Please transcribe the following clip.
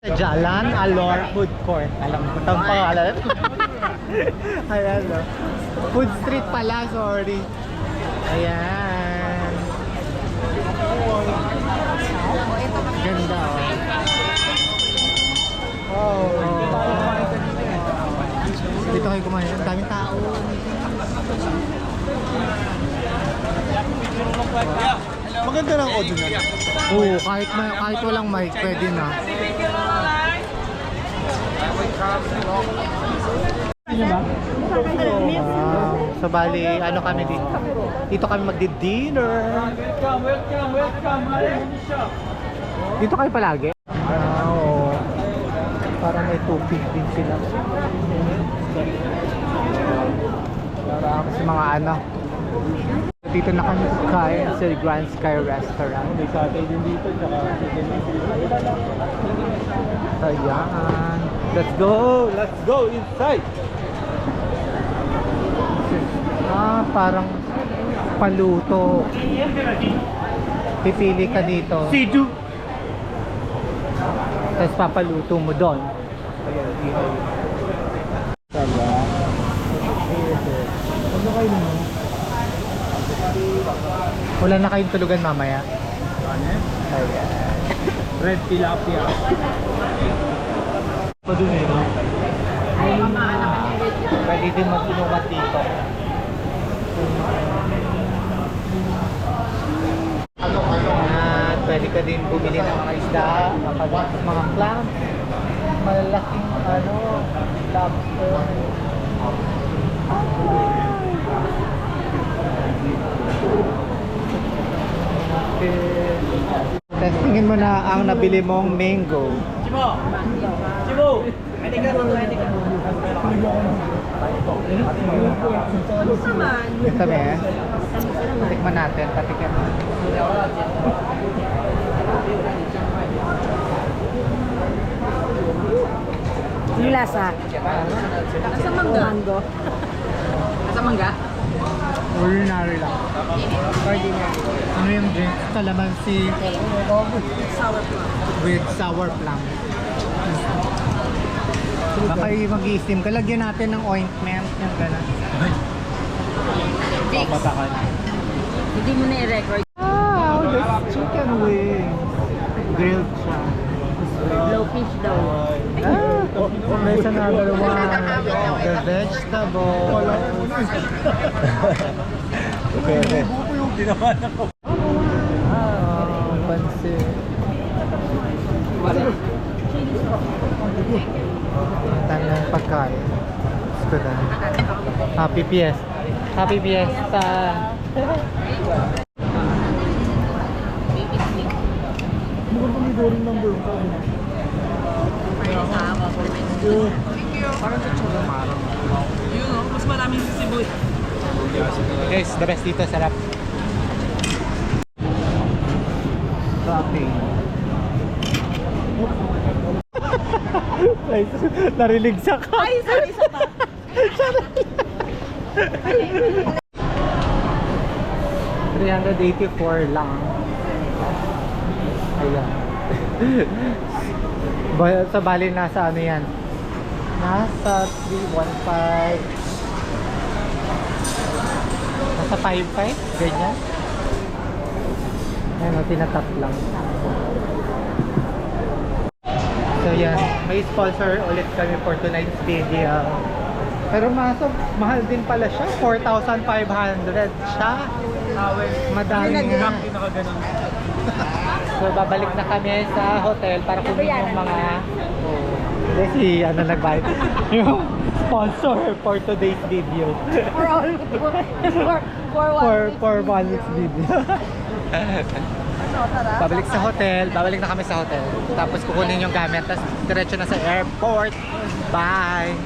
Jalan Alor Food Court. Alam mo itong pangalan. Ayan, no? Food Street pala, sorry. Ayan. Ganda, oh. Wow. Dito kayo kumain. Ang daming tao. Maganda ng audio niya. Oo, kahit walang mic, pwede na. Ano ba? Wow. So bali, ano kami dito? Dito kami magdi-dinner. Dito kayo palagi? Oo. Parang may tubig din sila. Parang sa mga ano. Dito na kami kain sa Grand Sky Restaurant. May satay din dito, tsaka So yan. Let's go! Let's go inside! Parang paluto. Pipili ka dito. Sidu! Tapos papaluto mo doon. Tama. Ano kayo naman? Wala na kayong tulugan mamaya. Ayan. Red tilapia. Pa dun eh, no? Pwede din magsinukat dito. At pwede ka din bumili ng mga isda, mga clam, malalaking lobster. Testingin mo na ang nabili mong mango. Chibo! Chibo! Pwede ka naman, pwede ka. Sabi tikman natin, patikin. Yung lasa. Sa mango. Sa mangga? Ordinary lang. Ordinary. Ano yung drink? Calamansi Sour plum. with sour plum. Baka mag-i-steam. Kalagyan natin ng ointment. Yung gano'n. Fix. Patakan. Hindi mo na i-record. Ah, that's chicken wings. Grilled siya. Low fish daw. There's another one. The vegetable. Pwede. Dinaman ako. Pansit. Tanda ng pagkain. Gusto na. Happy Fiesta. Happy Fiesta. Mukhang pamidoring number 1. Parang sa chumarang. Yun o, mas maraming sisiboy. Guys, the best dito. Sarap. Shopping. Narilig siya ka. Ay, sorry, isa pa. 384 lang. Ayan. Sa bali nasa ano yan? Nasa 315. Nasa 55? Ganyan. Ayan o, tinatap lang. So yan, may sponsor ulit kami for tonight's video. Pero mahal din pala siya. 4,500 siya. Madami nga. So babalik na kami sa hotel para kunin yung mga si nagbayad yung sponsor for today's video. For one week's video. Babalik sa hotel, babalik na kami sa hotel. Tapos kukunin yung gamit, tapos diretso na sa airport. Bye!